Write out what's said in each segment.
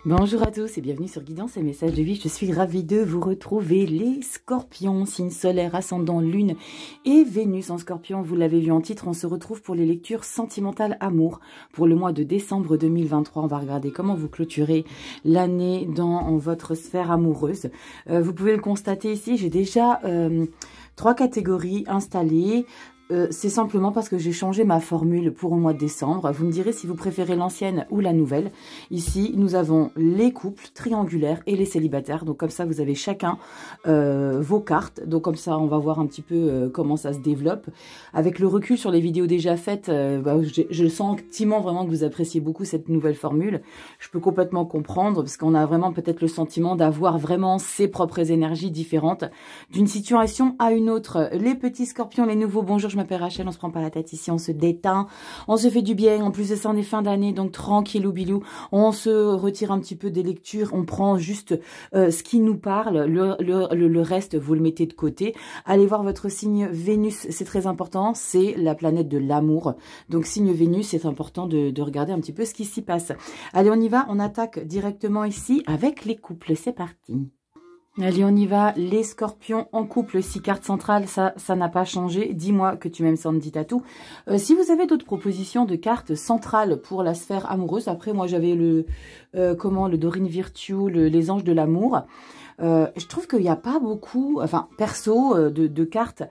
Bonjour à tous et bienvenue sur Guidance et Messages de Vie. Je suis ravie de vous retrouver les scorpions, signe solaire, ascendant, lune et Vénus en scorpion. Vous l'avez vu en titre, on se retrouve pour les lectures sentimentales amour pour le mois de décembre 2023. On va regarder comment vous clôturez l'année dans votre sphère amoureuse. Vous pouvez le constater ici, j'ai déjà 3 catégories installées. C'est simplement parce que j'ai changé ma formule pour le mois de décembre. Vous me direz si vous préférez l'ancienne ou la nouvelle. Ici, nous avons les couples triangulaires et les célibataires. Donc comme ça, vous avez chacun vos cartes. Donc comme ça, on va voir un petit peu comment ça se développe. Avec le recul sur les vidéos déjà faites, je sens sentiment vraiment que vous appréciez beaucoup cette nouvelle formule. Je peux complètement comprendre parce qu'on a vraiment peut-être le sentiment d'avoir vraiment ses propres énergies différentes d'une situation à une autre. Les petits scorpions, les nouveaux, bonjour, je m'appelle Rachel, on se prend pas la tête ici, on se détend, on se fait du bien. En plus de ça, on est fin d'année, donc tranquillou bilou, on se retire un petit peu des lectures, on prend juste ce qui nous parle, le reste, vous le mettez de côté. Allez voir votre signe Vénus, c'est très important, c'est la planète de l'amour. Donc signe Vénus, c'est important de regarder un petit peu ce qui s'y passe. Allez, on y va, on attaque directement ici avec les couples, c'est parti. Allez, on y va, les scorpions en couple, 6 cartes centrales, ça n'a pas changé. Dis-moi que tu m'aimes Sandy Tatou. Si vous avez d'autres propositions de cartes centrales pour la sphère amoureuse, après moi j'avais le Dorine Virtue, les anges de l'amour. Je trouve qu'il n'y a pas beaucoup, enfin perso, de cartes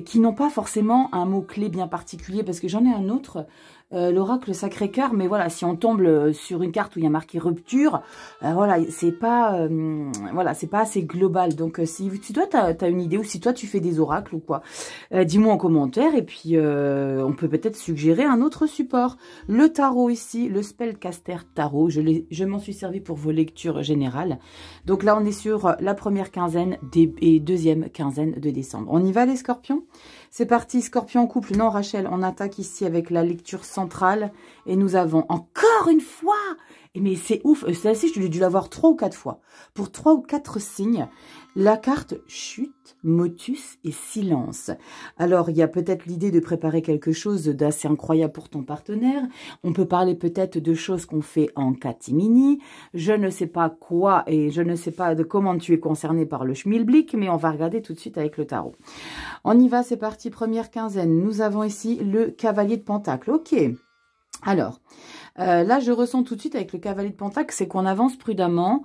qui n'ont pas forcément un mot-clé bien particulier, parce que j'en ai un autre, l'oracle Sacré-Cœur, mais voilà, si on tombe sur une carte où il y a marqué rupture, voilà, c'est pas assez global. Donc si toi tu as une idée, ou si toi tu fais des oracles ou quoi, dis-moi en commentaire, et puis on peut peut-être suggérer un autre support. Le tarot ici, le Spellcaster Tarot, je m'en suis servi pour vos lectures générales. Donc là on est sur la première quinzaine et deuxième quinzaine de décembre. On y va les scorpions? C'est parti, scorpion en couple. Non Rachel, on attaque ici avec la lecture centrale. Et nous avons encore une fois, mais c'est ouf, celle-ci je l'ai dû l'avoir 3 ou 4 fois. Pour 3 ou 4 signes, la carte chute, motus et silence. Alors il y a peut-être l'idée de préparer quelque chose d'assez incroyable pour ton partenaire. On peut parler peut-être de choses qu'on fait en catimini. Je ne sais pas quoi et je ne sais pas de comment tu es concerné par le schmilblick, mais on va regarder tout de suite avec le tarot. On y va, c'est parti, première quinzaine. Nous avons ici le cavalier de Pentacle. Ok. Alors, là, je ressens tout de suite avec le cavalier de Pentacle, c'est qu'on avance prudemment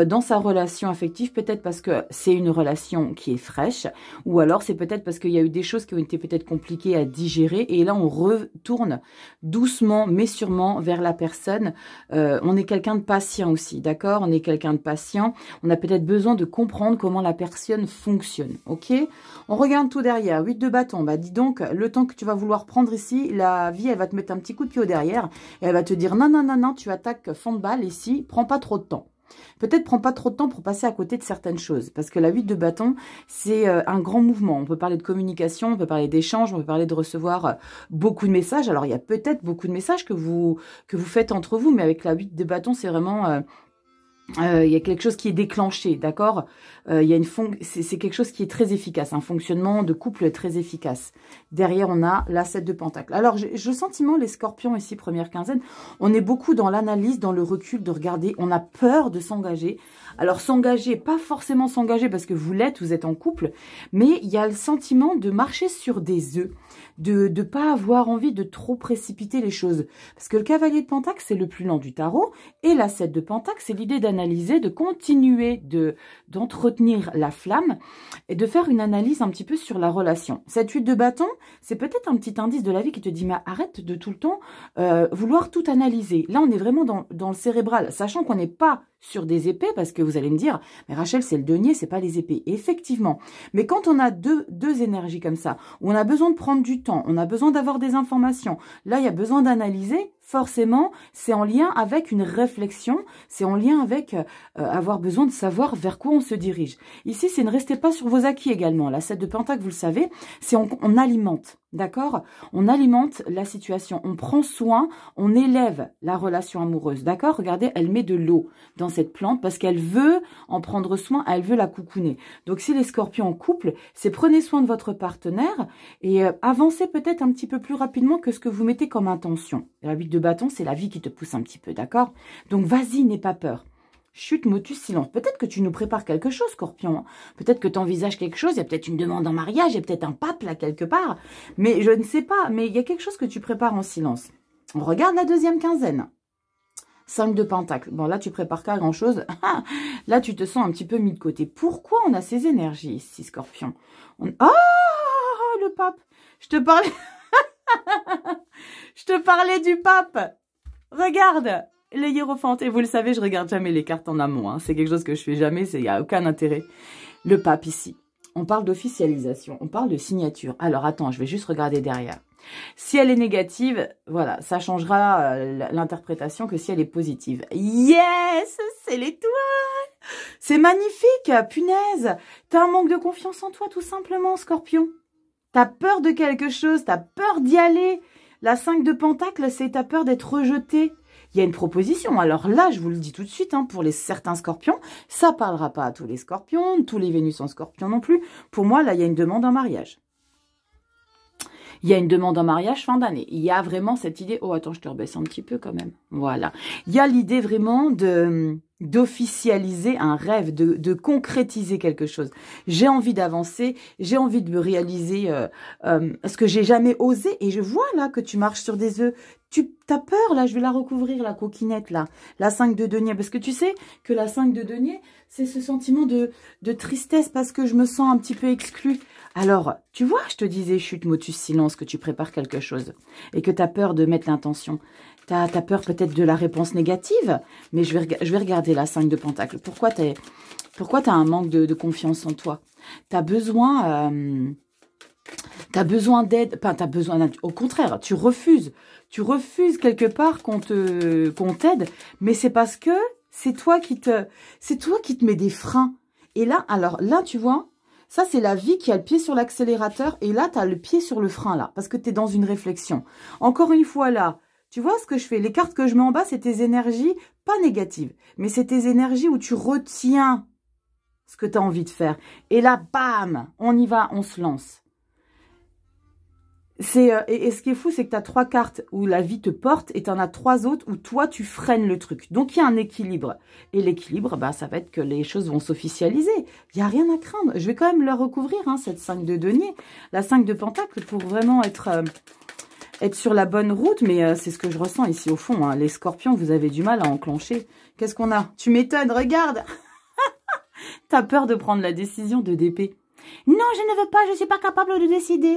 dans sa relation affective, peut-être parce que c'est une relation qui est fraîche, ou alors c'est peut-être parce qu'il y a eu des choses qui ont été peut-être compliquées à digérer, et là, on retourne doucement, mais sûrement vers la personne. On est quelqu'un de patient aussi, d'accord? On est quelqu'un de patient, on a peut-être besoin de comprendre comment la personne fonctionne, ok? On regarde tout derrière, 8 de bâton, bah dis donc, le temps que tu vas vouloir prendre ici, la vie, elle va te mettre un petit coup de pied au derrière, et elle va te dire non, non, non, non, tu attaques fond de balle ici, prends pas trop de temps. Peut-être prends pas trop de temps pour passer à côté de certaines choses. Parce que la 8 de bâton, c'est un grand mouvement. On peut parler de communication, on peut parler d'échange, on peut parler de recevoir beaucoup de messages. Alors, il y a peut-être beaucoup de messages que vous faites entre vous, mais avec la 8 de bâton, c'est vraiment... il y a quelque chose qui est déclenché, d'accord? C'est quelque chose qui est très efficace, un fonctionnement de couple très efficace. Derrière, on a la 7 de pentacle. Alors, je sentiment les scorpions ici, première quinzaine, on est beaucoup dans l'analyse, dans le recul, de regarder, on a peur de s'engager. Alors, s'engager, pas forcément s'engager parce que vous êtes en couple, mais il y a le sentiment de marcher sur des œufs, de ne pas avoir envie de trop précipiter les choses. Parce que le cavalier de pentacle, c'est le plus lent du tarot, et la 7 de pentacle, c'est l'idée d'analyser, de continuer d'entretenir la flamme et de faire une analyse un petit peu sur la relation. Cette 8 de bâton, c'est peut-être un petit indice de la vie qui te dit, mais arrête de tout le temps vouloir tout analyser. Là, on est vraiment dans le cérébral, sachant qu'on n'est pas sur des épées, parce que vous allez me dire, mais Rachel, c'est le denier, c'est pas les épées. Effectivement. Mais quand on a deux énergies comme ça, où on a besoin de prendre du temps, on a besoin d'avoir des informations, là, il y a besoin d'analyser, forcément, c'est en lien avec une réflexion, c'est en lien avec avoir besoin de savoir vers quoi on se dirige. Ici, c'est ne restez pas sur vos acquis également. La 7 de pentacle, vous le savez, c'est on alimente. D'accord? On alimente la situation, on prend soin, on élève la relation amoureuse. D'accord? Regardez, elle met de l'eau dans cette plante parce qu'elle veut en prendre soin, elle veut la coucouner. Donc, si les scorpions en couple, c'est prenez soin de votre partenaire et avancez peut-être un petit peu plus rapidement que ce que vous mettez comme intention. La 8 de bâton, c'est la vie qui te pousse un petit peu, d'accord? Donc, vas-y, n'aie pas peur. Chute, motus, silence. Peut-être que tu nous prépares quelque chose, Scorpion. Hein. Peut-être que tu envisages quelque chose. Il y a peut-être une demande en mariage. Il y a peut-être un pape là quelque part. Mais je ne sais pas. Mais il y a quelque chose que tu prépares en silence. On regarde la deuxième quinzaine. 5 de Pentacle. Bon, là, tu prépares pas grand-chose. Là, tu te sens un petit peu mis de côté. Pourquoi on a ces énergies ici, Scorpion? Oh, le pape. Je te parlais... Je te parlais du pape. Regarde. Les hiérophantes, et vous le savez, je regarde jamais les cartes en amont. Hein. C'est quelque chose que je fais jamais, il n'y a aucun intérêt. Le pape ici, on parle d'officialisation, on parle de signature. Alors attends, je vais juste regarder derrière. Si elle est négative, voilà, ça changera l'interprétation que si elle est positive. Yes, c'est l'étoile. C'est magnifique, punaise. T'as un manque de confiance en toi, tout simplement, Scorpion. T'as peur de quelque chose, t'as peur d'y aller. La 5 de Pentacle, c'est ta peur d'être rejeté. Il y a une proposition. Alors là, je vous le dis tout de suite, hein, pour certains scorpions, ça ne parlera pas à tous les scorpions, tous les Vénus en scorpion non plus. Pour moi, là, il y a une demande en mariage. Il y a une demande en mariage fin d'année. Il y a vraiment cette idée... Oh, attends, je te rebaisse un petit peu quand même. Voilà. Il y a l'idée vraiment d'officialiser un rêve, de concrétiser quelque chose. J'ai envie d'avancer, j'ai envie de me réaliser ce que j'ai jamais osé. Et je vois là que tu marches sur des œufs. Tu as peur, là, je vais la recouvrir, la coquinette, là. La 5 de denier. Parce que tu sais que la 5 de denier, c'est ce sentiment de tristesse parce que je me sens un petit peu exclue. Alors, tu vois, je te disais, chute, motus, silence, que tu prépares quelque chose et que tu as peur de mettre l'intention. Tu as peur peut-être de la réponse négative, mais je vais regarder la 5 de Pentacle. Pourquoi tu as un manque de confiance en toi? Tu as besoin... d'aide, enfin, t'as besoin d'aide. Au contraire, tu refuses quelque part qu'on t'aide, mais c'est parce que c'est toi qui te mets des freins. Et là, alors là, tu vois, ça c'est la vie qui a le pied sur l'accélérateur et là, tu as le pied sur le frein là, parce que tu es dans une réflexion. Encore une fois là, tu vois ce que je fais? Les cartes que je mets en bas, c'est tes énergies, pas négatives, mais c'est tes énergies où tu retiens ce que tu as envie de faire. Et là, bam, on y va, on se lance. Et ce qui est fou, c'est que tu as 3 cartes où la vie te porte et tu en as 3 autres où toi, tu freines le truc. Donc, il y a un équilibre. Et l'équilibre, bah, ça va être que les choses vont s'officialiser. Il n'y a rien à craindre. Je vais quand même le recouvrir, hein, cette 5 de denier. La 5 de Pentacle pour vraiment être sur la bonne route. Mais c'est ce que je ressens ici au fond. Hein. Les scorpions, vous avez du mal à enclencher. Qu'est-ce qu'on a? Tu m'étonnes, regarde. Tu as peur de prendre la décision de d'épée. Non, je ne veux pas, je ne suis pas capable de décider.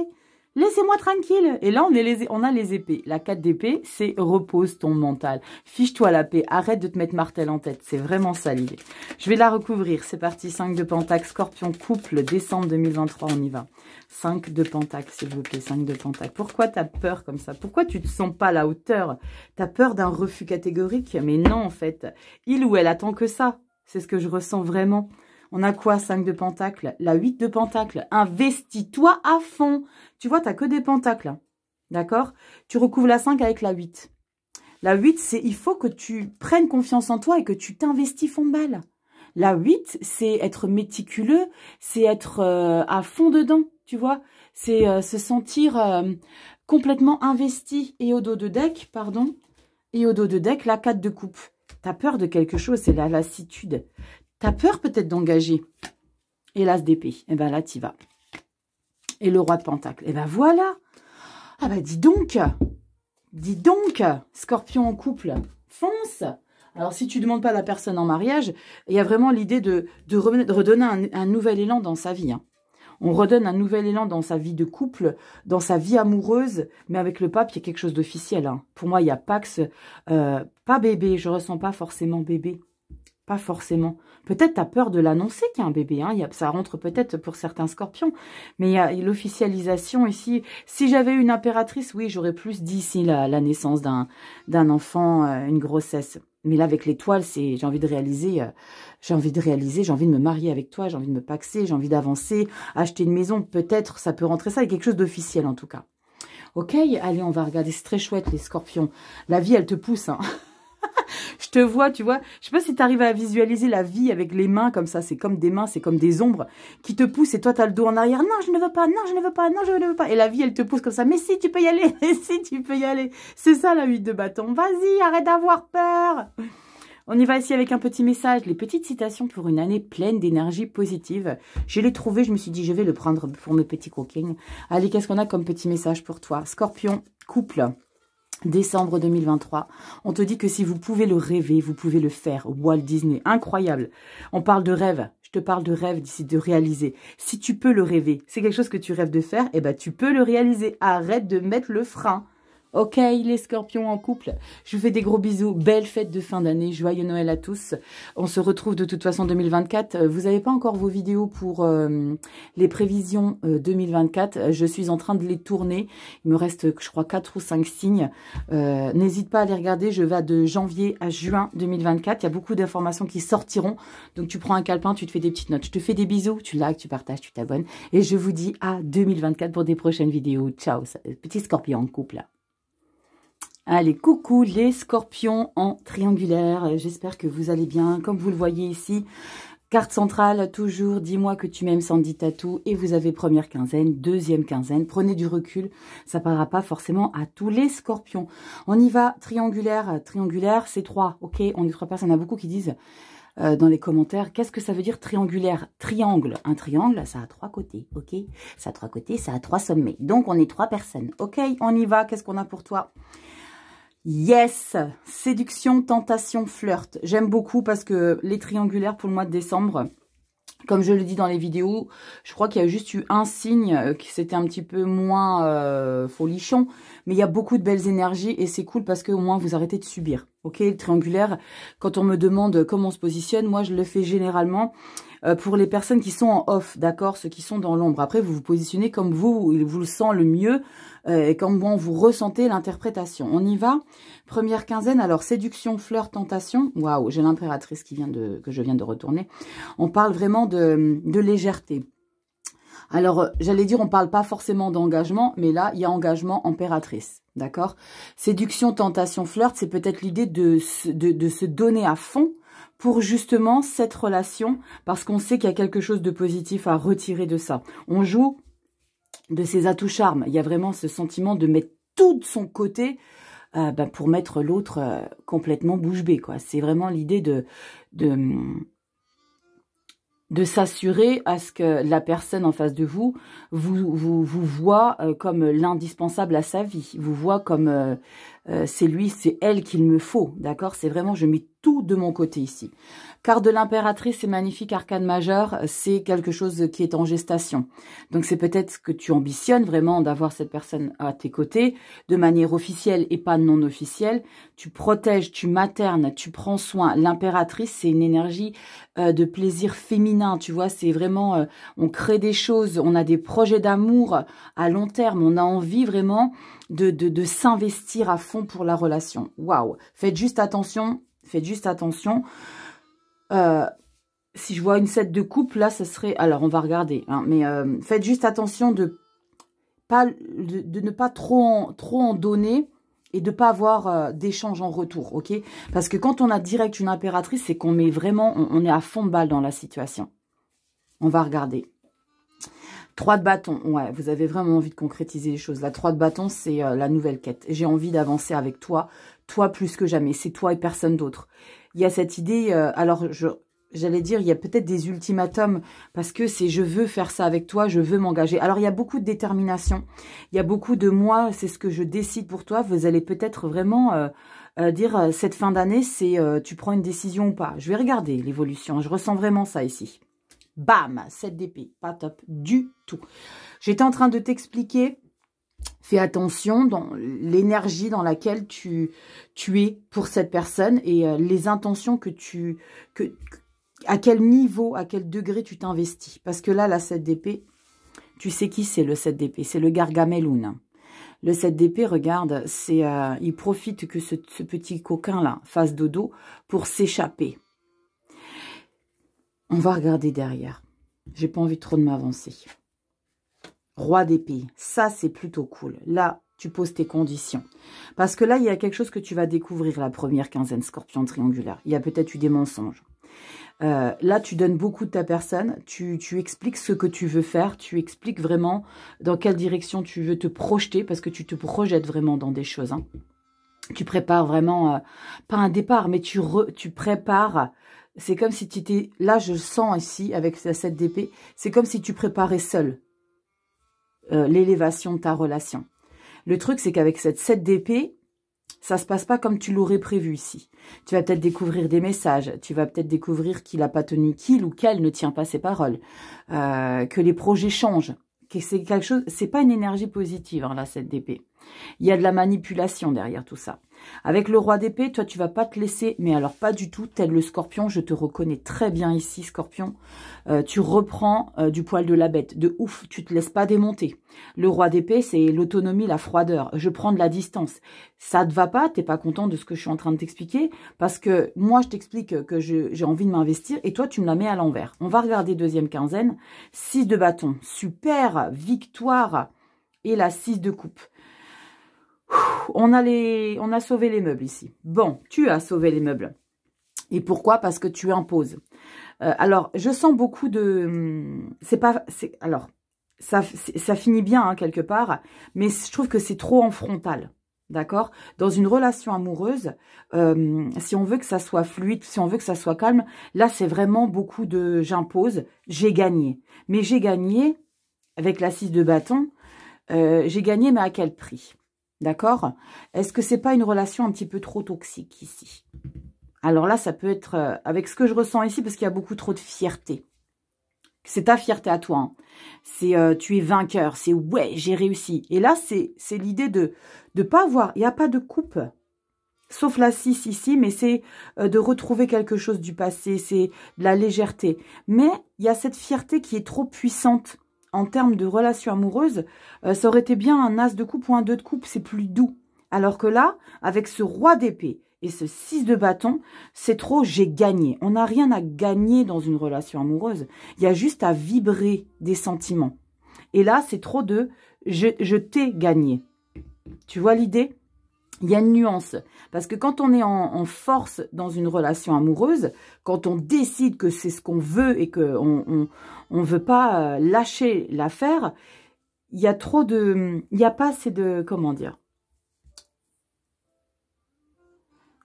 Laissez-moi tranquille. Et là, on a les épées. La 4 d'épée, c'est repose ton mental. Fiche-toi la paix. Arrête de te mettre martel en tête. C'est vraiment ça l'idée. Je vais la recouvrir. C'est parti. 5 de Pentacle. Scorpion couple. Décembre 2023. On y va. 5 de Pentacle, s'il vous plaît. 5 de Pentacle. Pourquoi tu as peur comme ça? Pourquoi tu te sens pas à la hauteur? Tu as peur d'un refus catégorique? Mais non, en fait. Il ou elle attend que ça. C'est ce que je ressens vraiment. On a quoi? 5 de Pentacle, la 8 de Pentacle. Investis-toi à fond. Tu vois, tu n'as que des pentacles. D'accord? Tu recouvres la 5 avec la 8. La 8, c'est il faut que tu prennes confiance en toi et que tu t'investis fond de balle. La 8, c'est être méticuleux, c'est être à fond dedans, tu vois. C'est se sentir complètement investi. Et au dos de deck, pardon, et au dos de deck, la 4 de coupe. Tu as peur de quelque chose, c'est la lassitude. T'as peur peut-être d'engager. Et l'as d'épée. Et bien là, t'y vas. Et le roi de Pentacle. Et ben voilà. Ah bah dis donc. Dis donc. Scorpion en couple. Fonce. Alors si tu ne demandes pas la personne en mariage, il y a vraiment l'idée de redonner un nouvel élan dans sa vie. Hein. On redonne un nouvel élan dans sa vie de couple, dans sa vie amoureuse. Mais avec le pape, il y a quelque chose d'officiel. Hein. Pour moi, il y a Pax. Pas bébé. Je ressens pas forcément bébé. Pas forcément. Peut-être tu as peur de l'annoncer qu'il y a un bébé. Hein. Ça rentre peut-être pour certains scorpions. Mais il y a l'officialisation ici. Si j'avais une impératrice, oui, j'aurais plus dit ici la naissance d'un enfant, une grossesse. Mais là, avec l'étoile, c'est j'ai envie de réaliser, j'ai envie de me marier avec toi, j'ai envie de me paxer, j'ai envie d'avancer, acheter une maison. Peut-être ça peut rentrer ça. Il y a quelque chose d'officiel en tout cas. Ok, allez, on va regarder. C'est très chouette les scorpions. La vie, elle te pousse. Hein. Je te vois, tu vois. Je sais pas si tu arrives à visualiser la vie avec les mains comme ça. C'est comme des mains, c'est comme des ombres qui te poussent et toi, tu as le dos en arrière. Non, je ne veux pas, non, je ne veux pas, non, je ne veux pas. Et la vie, elle te pousse comme ça. Mais si, tu peux y aller. Mais si, tu peux y aller. C'est ça, la 8 de bâton. Vas-y, arrête d'avoir peur. On y va ici avec un petit message, les petites citations pour une année pleine d'énergie positive. Je l'ai trouvé, je me suis dit, je vais le prendre pour mes petits coquins. Allez, qu'est-ce qu'on a comme petit message pour toi? Scorpion, couple, décembre 2023. On te dit que si vous pouvez le rêver, vous pouvez le faire. Walt Disney, incroyable. On parle de rêve. Je te parle de rêve d'ici, de réaliser. Si tu peux le rêver, c'est quelque chose que tu rêves de faire, eh ben tu peux le réaliser. Arrête de mettre le frein. Ok, les scorpions en couple, je vous fais des gros bisous, belle fête de fin d'année, joyeux Noël à tous. On se retrouve de toute façon en 2024. Vous n'avez pas encore vos vidéos pour les prévisions 2024. Je suis en train de les tourner. Il me reste, je crois, 4 ou 5 signes. N'hésite pas à les regarder. Je vais de janvier à juin 2024. Il y a beaucoup d'informations qui sortiront. Donc, tu prends un calepin, tu te fais des petites notes. Je te fais des bisous. Tu likes, tu partages, tu t'abonnes. Et je vous dis à 2024 pour des prochaines vidéos. Ciao, petit scorpion en couple. Allez, coucou les scorpions en triangulaire, j'espère que vous allez bien. Comme vous le voyez ici, carte centrale, toujours, dis-moi que tu m'aimes, Sandy Tatou. Et vous avez première quinzaine, deuxième quinzaine, prenez du recul, ça ne parlera pas forcément à tous les scorpions. On y va, triangulaire, triangulaire, c'est 3, ok, on est 3 personnes, il y en a beaucoup qui disent dans les commentaires, qu'est-ce que ça veut dire triangulaire? Triangle, un triangle, ça a 3 côtés, ok, ça a 3 côtés, ça a 3 sommets, donc on est 3 personnes, ok, on y va, qu'est-ce qu'on a pour toi? Yes, séduction, tentation, flirt. J'aime beaucoup parce que les triangulaires pour le mois de décembre, comme je le dis dans les vidéos, je crois qu'il y a juste eu un signe qui c'était un petit peu moins folichon, mais il y a beaucoup de belles énergies et c'est cool parce que au moins vous arrêtez de subir. Ok, le triangulaire, quand on me demande comment on se positionne, moi je le fais généralement pour les personnes qui sont en off, d'accord, ceux qui sont dans l'ombre. Après, vous vous positionnez comme vous le sent le mieux et comme vous ressentez l'interprétation. On y va. Première quinzaine, alors séduction, flirt, tentation. Waouh, j'ai l'impératrice que je viens de retourner. On parle vraiment de légèreté. Alors, j'allais dire, on parle pas forcément d'engagement, mais là, il y a engagement impératrice, d'accord? Séduction, tentation, flirt, c'est peut-être l'idée de se donner à fond pour justement cette relation, parce qu'on sait qu'il y a quelque chose de positif à retirer de ça. On joue de ses atouts charmes. Il y a vraiment ce sentiment de mettre tout de son côté pour mettre l'autre complètement bouche bée, quoi. C'est vraiment l'idée de s'assurer à ce que la personne en face de vous voit comme l'indispensable à sa vie, vous voit comme c'est lui, c'est elle qu'il me faut, d'accord? C'est vraiment, je mets tout de mon côté ici. Carte de l'impératrice, c'est magnifique, arcane majeure, c'est quelque chose qui est en gestation. Donc c'est peut-être que tu ambitionnes vraiment d'avoir cette personne à tes côtés, de manière officielle et pas non officielle. Tu protèges, tu maternes, tu prends soin. L'impératrice, c'est une énergie de plaisir féminin, tu vois, c'est vraiment, on crée des choses, on a des projets d'amour à long terme, on a envie vraiment de s'investir à fond pour la relation. Waouh, faites juste attention, faites juste attention. Si je vois une 7 de coupe, là, ça serait... Alors, on va regarder, hein, mais faites juste attention de ne pas trop en donner et de ne pas avoir d'échange en retour, ok? Parce que quand on a direct une impératrice, c'est qu'on met vraiment... On est à fond de balle dans la situation. On va regarder. 3 de bâton, ouais, vous avez vraiment envie de concrétiser les choses. La 3 de bâton, c'est la nouvelle quête. J'ai envie d'avancer avec toi plus que jamais. C'est toi et personne d'autre. Il y a cette idée, alors j'allais dire, il y a peut-être des ultimatums, parce que c'est je veux faire ça avec toi, je veux m'engager. Alors il y a beaucoup de détermination, il y a beaucoup de moi, c'est ce que je décide pour toi. Vous allez peut-être vraiment dire, cette fin d'année, c'est tu prends une décision ou pas. Je vais regarder l'évolution, je ressens vraiment ça ici. Bam, 7 d'épée, pas top du tout. J'étais en train de t'expliquer, fais attention dans l'énergie dans laquelle tu es pour cette personne et les intentions à quel niveau, à quel degré tu t'investis. Parce que là, la 7 d'épée, tu sais qui c'est le 7 d'épée, c'est le Gargameloun. Le 7 d'épée, regarde, c'est il profite que ce petit coquin-là fasse dodo pour s'échapper. On va regarder derrière. J'ai pas envie trop de m'avancer. Roi d'épée, ça c'est plutôt cool. Là, tu poses tes conditions. Parce que là, il y a quelque chose que tu vas découvrir la première quinzaine scorpion triangulaire. Il y a peut-être eu des mensonges. Là, tu donnes beaucoup de ta personne. Tu expliques ce que tu veux faire. Tu expliques vraiment dans quelle direction tu veux te projeter. Parce que tu te projettes vraiment dans des choses. Hein. Tu prépares vraiment, pas un départ, mais tu prépares. C'est comme si tu étais, là je sens ici, avec la 7 d'épée, c'est comme si tu préparais seul l'élévation de ta relation. Le truc, c'est qu'avec cette 7 d'épée, ça se passe pas comme tu l'aurais prévu ici. Tu vas peut-être découvrir des messages, tu vas peut-être découvrir qu'il n'a pas tenu, qu'il ou qu'elle ne tient pas ses paroles, que les projets changent, que c'est quelque chose, c'est pas une énergie positive, hein, la 7 d'épée. Il y a de la manipulation derrière tout ça. Avec le roi d'épée, toi, tu vas pas te laisser, mais alors pas du tout, tel le scorpion, je te reconnais très bien ici, scorpion. Tu reprends du poil de la bête, de ouf, tu te laisses pas démonter. Le roi d'épée, c'est l'autonomie, la froideur. Je prends de la distance. Ça te va pas, t'es pas content de ce que je suis en train de t'expliquer, parce que moi, je t'explique que j'ai envie de m'investir, et toi, tu me la mets à l'envers. On va regarder deuxième quinzaine. 6 de bâton, super, victoire, et la 6 de coupe. On a sauvé les meubles ici. Bon, tu as sauvé les meubles. Et pourquoi? Parce que tu imposes. Alors, je sens beaucoup de... Alors, ça finit bien, hein, quelque part, mais je trouve que c'est trop en frontal. D'accord? Dans une relation amoureuse, si on veut que ça soit fluide, si on veut que ça soit calme, là, c'est vraiment beaucoup de... J'impose, j'ai gagné. Mais j'ai gagné, avec la 6 de bâton, j'ai gagné, mais à quel prix? D'accord? Est-ce que c'est pas une relation un petit peu trop toxique ici? Alors là, ça peut être avec ce que je ressens ici, parce qu'il y a beaucoup trop de fierté. C'est ta fierté à toi. Hein. C'est tu es vainqueur. C'est ouais, j'ai réussi. Et là, c'est l'idée de pas avoir. Il n'y a pas de coupe. Sauf la 6 ici, mais c'est de retrouver quelque chose du passé. C'est de la légèreté. Mais il y a cette fierté qui est trop puissante. En termes de relation amoureuse, ça aurait été bien un as de coupe ou un 2 de coupe, c'est plus doux. Alors que là, avec ce roi d'épée et ce 6 de bâton, c'est trop, j'ai gagné. On n'a rien à gagner dans une relation amoureuse. Il y a juste à vibrer des sentiments. Et là, c'est trop de, je t'ai gagné. Tu vois l'idée? Il y a une nuance. Parce que quand on est en force dans une relation amoureuse, quand on décide que c'est ce qu'on veut et qu'on on veut pas lâcher l'affaire, il y a trop de... Il n'y a pas assez de... Comment dire?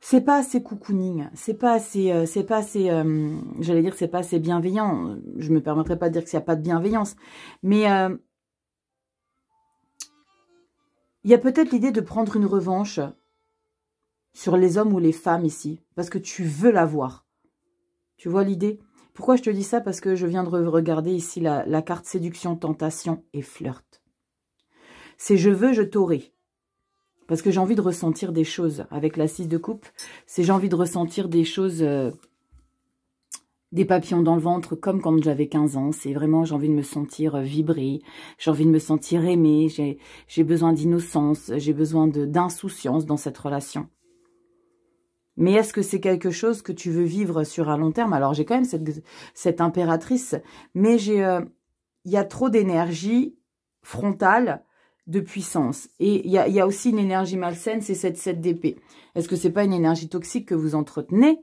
C'est pas assez cocooning. C'est pas assez... J'allais dire que c'est pas assez bienveillant. Je me permettrai pas de dire qu'il n'y a pas de bienveillance. Mais... il y a peut-être l'idée de prendre une revanche sur les hommes ou les femmes ici. Parce que tu veux l'avoir. Tu vois l'idée? Pourquoi je te dis ça? Parce que je viens de regarder ici la carte séduction, tentation et flirt. C'est je veux, je t'aurai. Parce que j'ai envie de ressentir des choses. Avec la 6 de coupe, c'est j'ai envie de ressentir des choses, des papillons dans le ventre, comme quand j'avais 15 ans. C'est vraiment, j'ai envie de me sentir vibrer. J'ai envie de me sentir aimée. J'ai besoin d'innocence. J'ai besoin d'insouciance dans cette relation. Mais est-ce que c'est quelque chose que tu veux vivre sur un long terme? Alors, j'ai quand même cette impératrice, mais il y a trop d'énergie frontale, de puissance. Et il y a aussi une énergie malsaine, c'est cette 7 d'épée. Est-ce que c'est pas une énergie toxique que vous entretenez,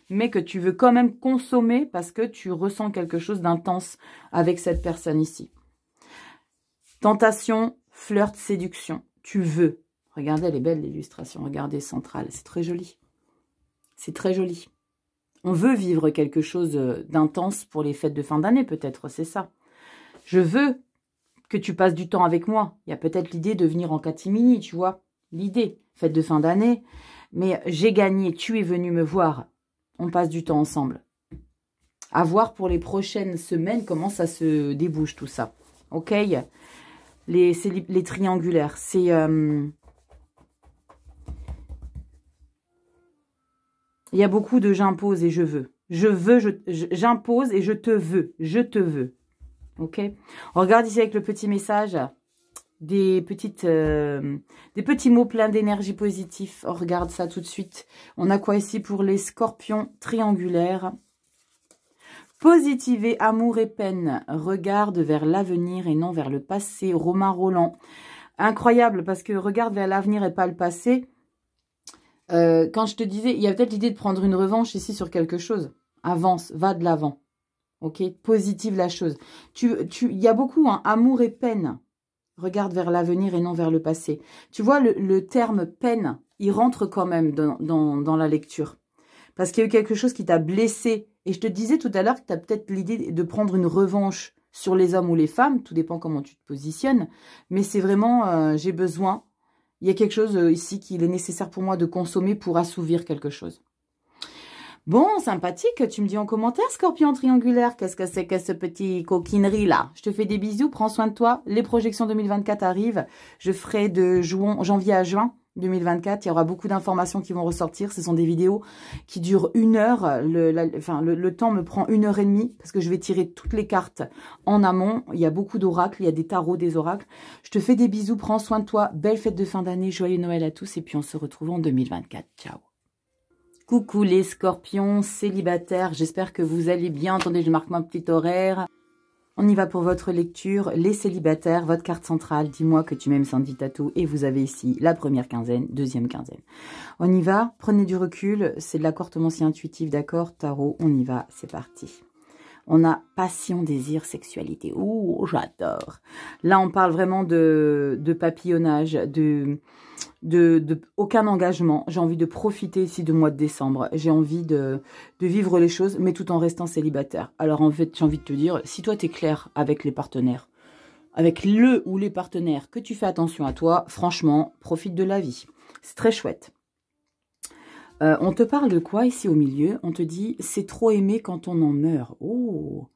mais que tu veux quand même consommer parce que tu ressens quelque chose d'intense avec cette personne ici? Tentation, flirt, séduction. Tu veux. Regardez, elle est belle l'illustration. Regardez, centrale. C'est très joli. C'est très joli. On veut vivre quelque chose d'intense pour les fêtes de fin d'année, peut-être, c'est ça. Je veux que tu passes du temps avec moi. Il y a peut-être l'idée de venir en catimini, tu vois. L'idée, fête de fin d'année. Mais j'ai gagné, tu es venu me voir. On passe du temps ensemble. À voir pour les prochaines semaines comment ça se débouche tout ça. Ok? Les triangulaires, c'est... il y a beaucoup de j'impose et je veux. J'impose et je te veux. Je te veux. Ok? On regarde ici avec le petit message. Des petits mots pleins d'énergie positive. On regarde ça tout de suite. On a quoi ici pour les scorpions triangulaires? Positiver amour et peine. Regarde vers l'avenir et non vers le passé. Romain Roland. Incroyable parce que regarde vers l'avenir et pas le passé. Quand je te disais, il y a peut-être l'idée de prendre une revanche ici sur quelque chose. Avance, va de l'avant. Ok, positive la chose. Il y a beaucoup, hein, amour et peine. Regarde vers l'avenir et non vers le passé. Tu vois, le terme peine, il rentre quand même dans la lecture. Parce qu'il y a eu quelque chose qui t'a blessé. Et je te disais tout à l'heure que tu as peut-être l'idée de prendre une revanche sur les hommes ou les femmes. Tout dépend comment tu te positionnes. Mais c'est vraiment, j'ai besoin. Il y a quelque chose ici qu'il est nécessaire pour moi de consommer pour assouvir quelque chose. Bon, sympathique, tu me dis en commentaire, Scorpion triangulaire, qu'est-ce que c'est que ce petit coquinerie là? Je te fais des bisous, prends soin de toi. Les projections 2024 arrivent. Je ferai de janvier à juin 2024. Il y aura beaucoup d'informations qui vont ressortir. Ce sont des vidéos qui durent 1 heure. Le temps me prend 1 heure et demie parce que je vais tirer toutes les cartes en amont. Il y a beaucoup d'oracles, il y a des tarots, des oracles. Je te fais des bisous, prends soin de toi. Belle fête de fin d'année, joyeux Noël à tous et puis on se retrouve en 2024. Ciao. Coucou les scorpions célibataires, j'espère que vous allez bien. Attendez, je marque mon petit horaire. On y va pour votre lecture. Les célibataires, votre carte centrale, dis-moi que tu m'aimes Sandy Tattoo. Et vous avez ici la première quinzaine, deuxième quinzaine. On y va, prenez du recul, c'est de l'accortement intuitif, d'accord? Tarot, on y va, c'est parti. On a passion, désir, sexualité. Ouh, j'adore. Là, on parle vraiment de papillonnage, aucun engagement. J'ai envie de profiter ici du mois de décembre. J'ai envie de vivre les choses, mais tout en restant célibataire. Alors, en fait, j'ai envie de te dire, si toi, tu es clair avec les partenaires, avec le ou les partenaires, que tu fais attention à toi, franchement, profite de la vie. C'est très chouette. On te parle de quoi ici au milieu? On te dit, c'est trop aimé quand on en meurt. Oh,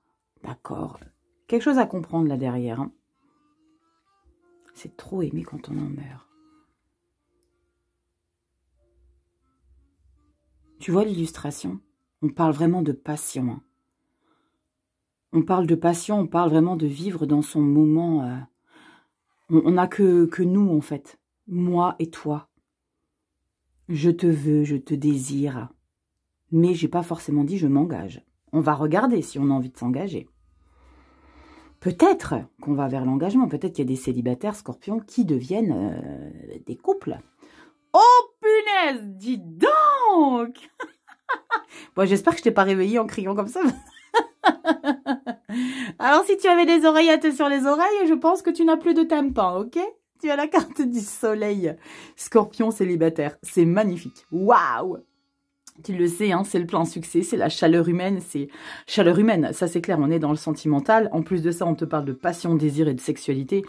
d'accord. Quelque chose à comprendre là derrière. Hein. C'est trop aimé quand on en meurt. Tu vois l'illustration? On parle vraiment de passion. Hein. On parle de passion, on parle vraiment de vivre dans son moment. On n'a que nous en fait. Moi et toi. Je te veux, je te désire. Mais j'ai pas forcément dit je m'engage. On va regarder si on a envie de s'engager. Peut-être qu'on va vers l'engagement. Peut-être qu'il y a des célibataires scorpions qui deviennent des couples. Oh punaise, dis donc. Bon, j'espère que je t'ai pas réveillée en criant comme ça. Alors, si tu avais des oreillettes sur les oreilles, je pense que tu n'as plus de tympan, ok? Tu as la carte du soleil. Scorpion célibataire. C'est magnifique. Waouh! Tu le sais, hein, c'est le plein succès, c'est la chaleur humaine, c'est chaleur humaine, ça c'est clair, on est dans le sentimental. En plus de ça, on te parle de passion, désir et de sexualité.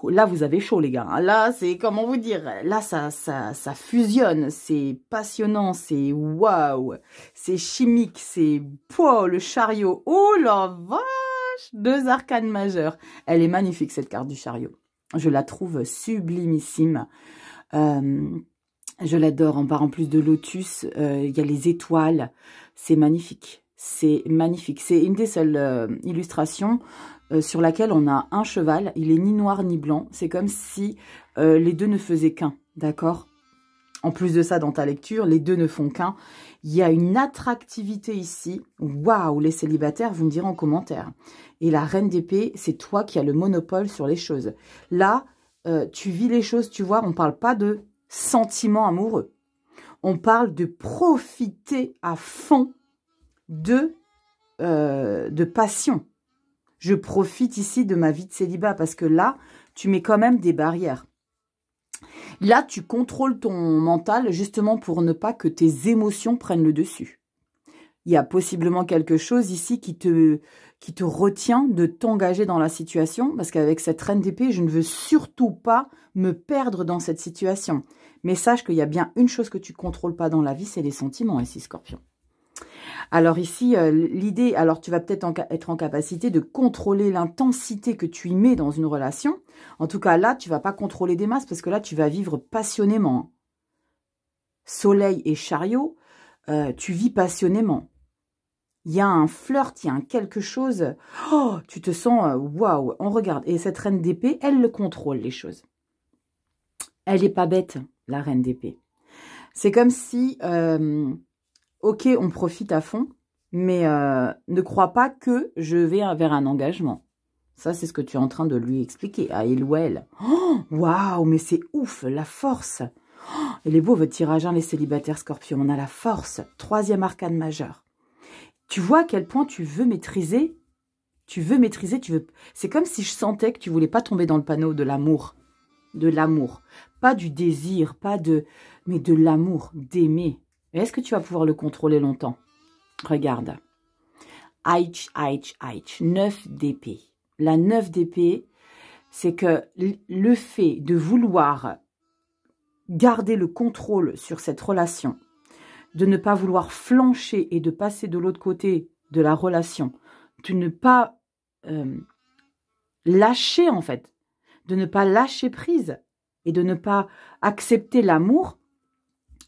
Ouh, là, vous avez chaud, les gars. Là, c'est, comment vous dire, là, ça fusionne, c'est passionnant, c'est waouh, c'est chimique, c'est le chariot. Oh la vache! 2 arcanes majeures. Elle est magnifique, cette carte du chariot. Je la trouve sublimissime. Je l'adore. On part en plus de lotus. Il y a les étoiles. C'est magnifique. C'est magnifique. C'est une des seules illustrations sur laquelle on a un cheval. Il est ni noir ni blanc. C'est comme si les deux ne faisaient qu'un. D'accord? En plus de ça, dans ta lecture, les deux ne font qu'un. Il y a une attractivité ici. Waouh, les célibataires, vous me direz en commentaire. Et la reine d'épée, c'est toi qui as le monopole sur les choses. Là, tu vis les choses, tu vois, on ne parle pas de sentiments amoureux. On parle de profiter à fond de passion. Je profite ici de ma vie de célibat parce que là, tu mets quand même des barrières. Là, tu contrôles ton mental justement pour ne pas que tes émotions prennent le dessus. Il y a possiblement quelque chose ici qui te retient de t'engager dans la situation parce qu'avec cette reine d'épée, je ne veux surtout pas me perdre dans cette situation. Mais sache qu'il y a bien une chose que tu ne contrôles pas dans la vie, c'est les sentiments ici, Scorpion. Alors ici, l'idée, alors tu vas peut-être être en capacité de contrôler l'intensité que tu y mets dans une relation. En tout cas, là, tu ne vas pas contrôler des masses parce que là, tu vas vivre passionnément. Soleil et chariot, tu vis passionnément. Il y a un flirt, il y a un quelque chose. Oh, tu te sens, waouh, on regarde. Et cette reine d'épée, elle le contrôle, les choses. Elle n'est pas bête, la reine d'épée. C'est comme si... ok, on profite à fond, mais ne crois pas que je vais vers un engagement. Ça, c'est ce que tu es en train de lui expliquer à il ou elle. Oh, waouh, mais c'est ouf, la force. Oh, il est beau votre tirage, hein, les célibataires scorpions. On a la force, 3e arcane majeure. Tu vois à quel point tu veux maîtriser Tu veux maîtriser, tu veux... C'est comme si je sentais que tu voulais pas tomber dans le panneau de l'amour. De l'amour. Pas du désir, pas de... Mais de l'amour, d'aimer. Est-ce que tu vas pouvoir le contrôler longtemps? Regarde. Aïch, aïch, aïch. 9 d'épée. La 9 d'épée, c'est que le fait de vouloir garder le contrôle sur cette relation, de ne pas vouloir flancher et de passer de l'autre côté de la relation, de ne pas lâcher en fait, de ne pas lâcher prise et de ne pas accepter l'amour,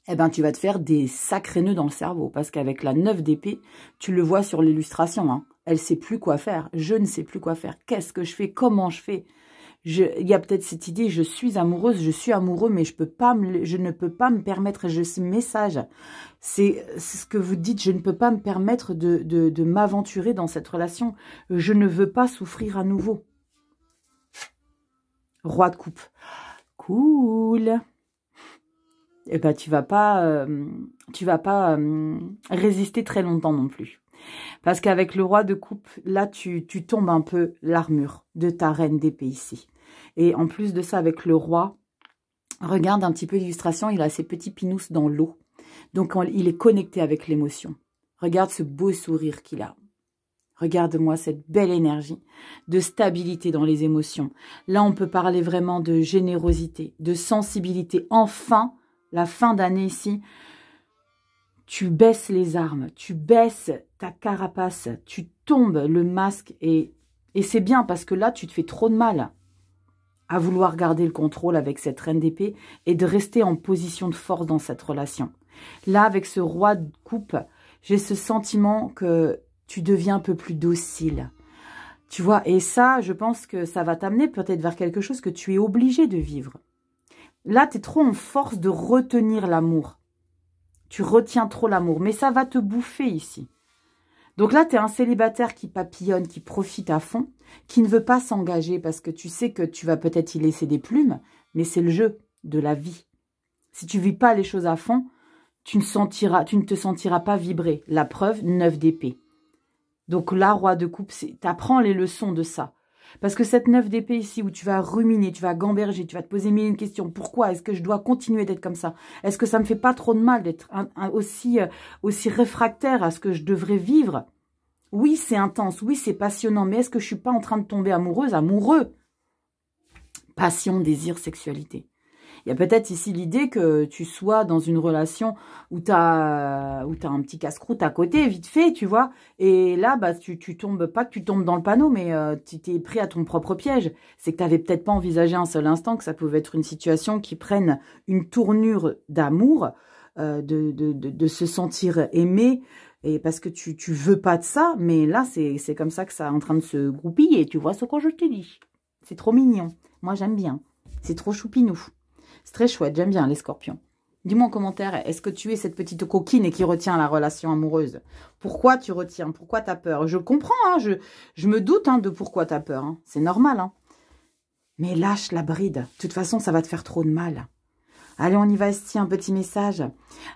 eh ben tu vas te faire des sacrés nœuds dans le cerveau. Parce qu'avec la 9 d'épée, tu le vois sur l'illustration, hein, elle ne sait plus quoi faire. Je ne sais plus quoi faire. Qu'est-ce que je fais? Comment je fais? Il y a peut-être cette idée, je suis amoureuse, je suis amoureux, mais je ne peux pas me permettre, ce message, c'est ce que vous dites, je ne peux pas me permettre de m'aventurer dans cette relation, je ne veux pas souffrir à nouveau. Roi de coupe. Cool. Eh ben, tu vas pas résister très longtemps non plus. Parce qu'avec le roi de coupe, là, tu tombes un peu l'armure de ta reine d'épée ici. Et en plus de ça, avec le roi, regarde un petit peu l'illustration, il a ses petits pinous dans l'eau. Donc, il est connecté avec l'émotion. Regarde ce beau sourire qu'il a. Regarde-moi cette belle énergie de stabilité dans les émotions. Là, on peut parler vraiment de générosité, de sensibilité. Enfin, la fin d'année ici, tu baisses les armes, tu baisses ta carapace, tu tombes le masque et c'est bien parce que là, tu te fais trop de mal à vouloir garder le contrôle avec cette reine d'épée et de rester en position de force dans cette relation. Là, avec ce roi de coupe, j'ai ce sentiment que tu deviens un peu plus docile. Tu vois, et ça, je pense que ça va t'amener peut-être vers quelque chose que tu es obligé de vivre. Là, tu es trop en force de retenir l'amour. Tu retiens trop l'amour, mais ça va te bouffer ici. Donc là, tu es un célibataire qui papillonne, qui profite à fond, qui ne veut pas s'engager parce que tu sais que tu vas peut-être y laisser des plumes, mais c'est le jeu de la vie. Si tu ne vis pas les choses à fond, tu ne te sentiras pas vibrer. La preuve, 9 d'épée. Donc là, roi de coupe, tu apprends les leçons de ça. Parce que cette 9 d'épée ici, où tu vas ruminer, tu vas gamberger, tu vas te poser mille et une questions. Pourquoi est-ce que je dois continuer d'être comme ça? Est-ce que ça me fait pas trop de mal d'être aussi réfractaire à ce que je devrais vivre? Oui, c'est intense, oui, c'est passionnant, mais est-ce que je suis pas en train de tomber amoureuse, amoureux? Passion, désir, sexualité. Il y a peut-être ici l'idée que tu sois dans une relation où tu as un petit casse-croûte à côté, vite fait, tu vois. Et là, bah, tu tombes, pas que tu tombes dans le panneau, mais tu t'es pris à ton propre piège. C'est que tu n'avais peut-être pas envisagé un seul instant que ça pouvait être une situation qui prenne une tournure d'amour, de se sentir aimé. Et parce que tu veux pas de ça, mais là, c'est comme ça que ça est en train de se groupiller. Tu vois ce que je te dis? C'est trop mignon. Moi, j'aime bien. C'est trop choupinou. C'est très chouette, j'aime bien les scorpions. Dis-moi en commentaire, est-ce que tu es cette petite coquine et qui retient la relation amoureuse? Pourquoi tu retiens? Pourquoi tu as peur? Je comprends, hein, je me doute de pourquoi tu as peur. Hein. C'est normal. Hein. Mais lâche la bride. De toute façon, ça va te faire trop de mal. Allez, on y va, Esti, un petit message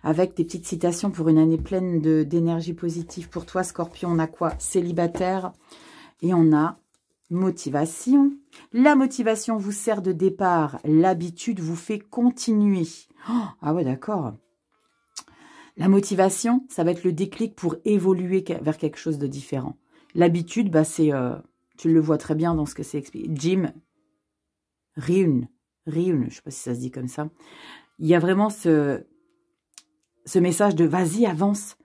avec des petites citations pour une année pleine d'énergie positive. Pour toi, Scorpion, on a quoi? Célibataire. Et on a motivation. La motivation vous sert de départ. L'habitude vous fait continuer. Oh, ah ouais, d'accord. La motivation, ça va être le déclic pour évoluer vers quelque chose de différent. L'habitude, bah, c'est... tu le vois très bien dans ce que c'est expliqué. Jim Ryun, je ne sais pas si ça se dit comme ça. Il y a vraiment ce message de vas-y, avance.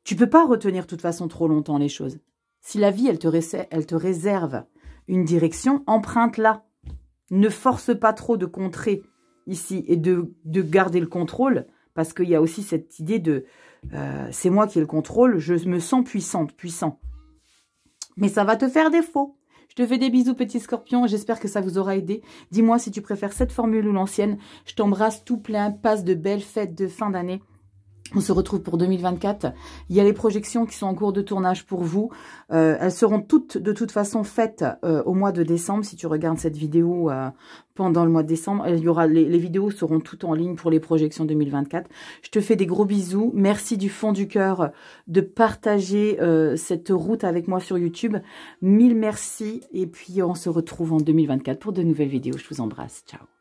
Tu peux pas retenir de toute façon trop longtemps les choses. Si la vie, elle te réserve une direction, emprunte-la. Ne force pas trop de contrer ici et de garder le contrôle, parce qu'il y a aussi cette idée de c'est moi qui ai le contrôle, je me sens puissante, puissant. Mais ça va te faire défaut. Je te fais des bisous, petit scorpion. J'espère que ça vous aura aidé. Dis-moi si tu préfères cette formule ou l'ancienne. Je t'embrasse tout plein. Passe de belles fêtes de fin d'année. On se retrouve pour 2024. Il y a les projections qui sont en cours de tournage pour vous. Elles seront toutes de toute façon faites au mois de décembre. Si tu regardes cette vidéo pendant le mois de décembre, il y aura les vidéos seront toutes en ligne pour les projections 2024. Je te fais des gros bisous. Merci du fond du cœur de partager cette route avec moi sur YouTube. Mille merci. Et puis on se retrouve en 2024 pour de nouvelles vidéos. Je vous embrasse. Ciao.